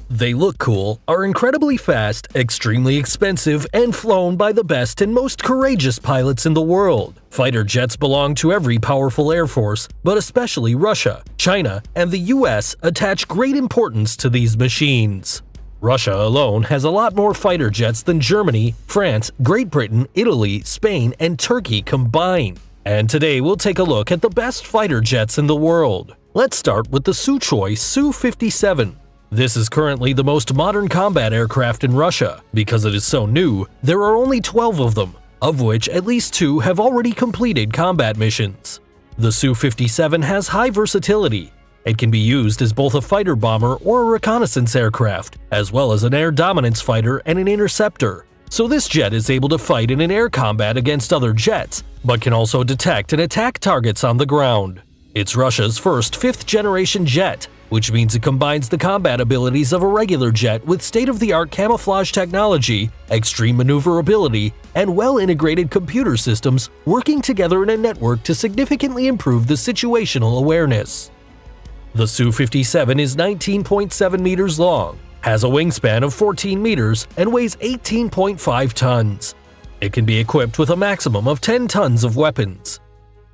They look cool, are incredibly fast, extremely expensive, and flown by the best and most courageous pilots in the world. Fighter jets belong to every powerful air force, but especially Russia, China, and the US attach great importance to these machines. Russia alone has a lot more fighter jets than Germany, France, Great Britain, Italy, Spain, and Turkey combined. And today we'll take a look at the best fighter jets in the world. Let's start with the Sukhoi Su-57. This is currently the most modern combat aircraft in Russia. Because it is so new, there are only 12 of them, of which at least 2 have already completed combat missions. The Su-57 has high versatility. It can be used as both a fighter bomber or a reconnaissance aircraft, as well as an air dominance fighter and an interceptor. So this jet is able to fight in an air combat against other jets, but can also detect and attack targets on the ground. It's Russia's first 5th-generation jet, which means it combines the combat abilities of a regular jet with state-of-the-art camouflage technology, extreme maneuverability, and well-integrated computer systems working together in a network to significantly improve the situational awareness. The Su-57 is 19.7 meters long, has a wingspan of 14 meters, and weighs 18.5 tons. It can be equipped with a maximum of 10 tons of weapons.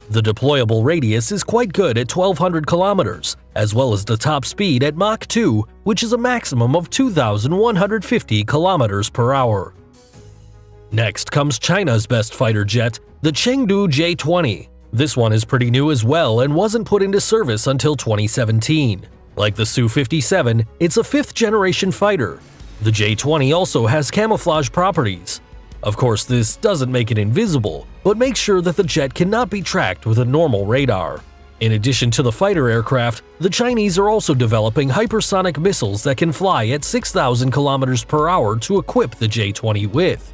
The deployable radius is quite good at 1,200 kilometers, as well as the top speed at Mach 2, which is a maximum of 2,150 kilometers per hour. Next comes China's best fighter jet, the Chengdu J-20. This one is pretty new as well and wasn't put into service until 2017. Like the Su-57, it's a 5th-generation fighter. The J-20 also has camouflage properties. Of course, this doesn't make it invisible, but makes sure that the jet cannot be tracked with a normal radar. In addition to the fighter aircraft, the Chinese are also developing hypersonic missiles that can fly at 6,000 kilometers per hour to equip the J-20 with.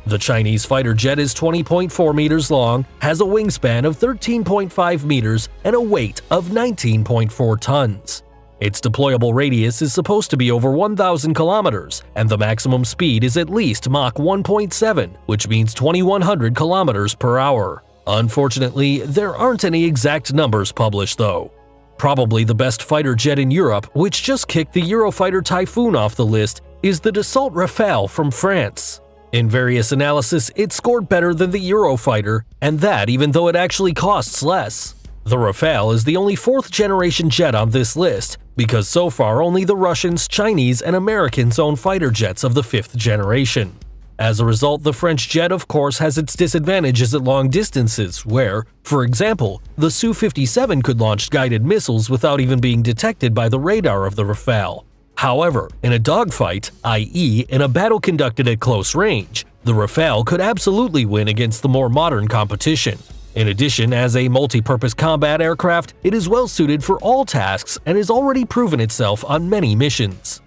The Chinese fighter jet is 20.4 meters long, has a wingspan of 13.5 meters, and a weight of 19.4 tons. Its deployable radius is supposed to be over 1,000 kilometers, and the maximum speed is at least Mach 1.7, which means 2,100 kilometers per hour. Unfortunately, there aren't any exact numbers published though. Probably the best fighter jet in Europe, which just kicked the Eurofighter Typhoon off the list, is the Dassault Rafale from France. In various analysis, it scored better than the Eurofighter, and that even though it actually costs less. The Rafale is the only 4th-generation jet on this list, because so far only the Russians, Chinese, and Americans own fighter jets of the 5th generation. As a result, the French jet of course has its disadvantages at long distances where, for example, the Su-57 could launch guided missiles without even being detected by the radar of the Rafale. However, in a dogfight, i.e. in a battle conducted at close range, the Rafale could absolutely win against the more modern competition. In addition, as a multi-purpose combat aircraft, it is well suited for all tasks and has already proven itself on many missions.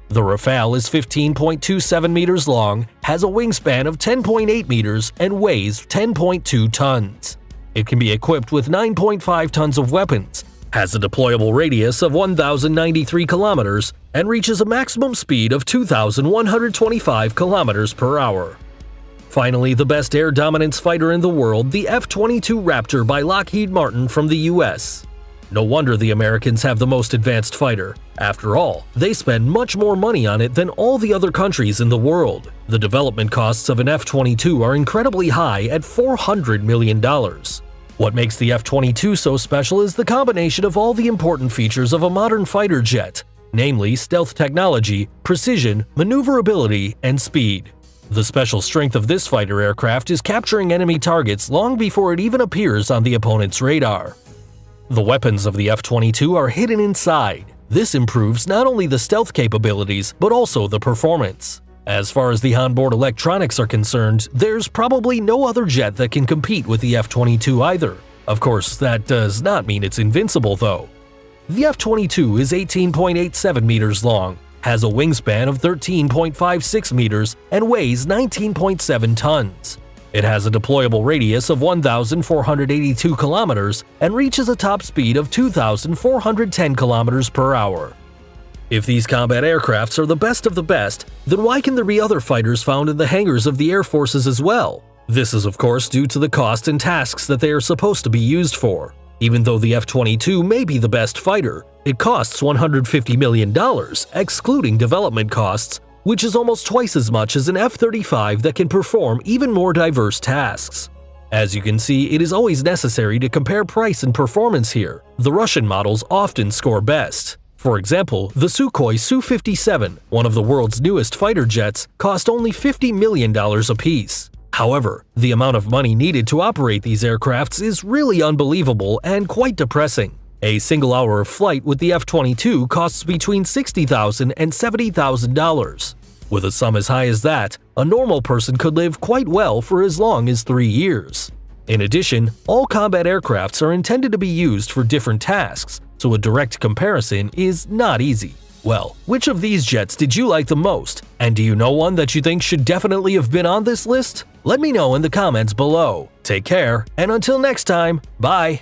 The Rafale is 15.27 meters long, has a wingspan of 10.8 meters, and weighs 10.2 tons. It can be equipped with 9.5 tons of weapons, has a deployable radius of 1,093 kilometers, and reaches a maximum speed of 2,125 kilometers per hour. Finally, the best air dominance fighter in the world, the F-22 Raptor by Lockheed Martin from the US. No wonder the Americans have the most advanced fighter. After all, they spend much more money on it than all the other countries in the world. The development costs of an F-22 are incredibly high at $400 million. What makes the F-22 so special is the combination of all the important features of a modern fighter jet, namely stealth technology, precision, maneuverability, and speed. The special strength of this fighter aircraft is capturing enemy targets long before it even appears on the opponent's radar. The weapons of the F-22 are hidden inside. This improves not only the stealth capabilities, but also the performance. As far as the onboard electronics are concerned, there's probably no other jet that can compete with the F-22 either. Of course, that does not mean it's invincible though. The F-22 is 18.87 meters long, has a wingspan of 13.56 meters, and weighs 19.7 tons. It has a deployable radius of 1,482 kilometers and reaches a top speed of 2,410 kilometers per hour. If these combat aircrafts are the best of the best, then why can there be other fighters found in the hangars of the air forces as well? This is of course due to the cost and tasks that they are supposed to be used for. Even though the F-22 may be the best fighter, it costs $150 million, excluding development costs, which is almost twice as much as an F-35 that can perform even more diverse tasks. As you can see, it is always necessary to compare price and performance here. The Russian models often score best. For example, the Sukhoi Su-57, one of the world's newest fighter jets, cost only $50 million apiece. However, the amount of money needed to operate these aircrafts is really unbelievable and quite depressing. A single hour of flight with the F-22 costs between $60,000 and $70,000. With a sum as high as that, a normal person could live quite well for as long as 3 years. In addition, all combat aircrafts are intended to be used for different tasks, so a direct comparison is not easy. Well, which of these jets did you like the most? And do you know one that you think should definitely have been on this list? Let me know in the comments below. Take care, and until next time, bye!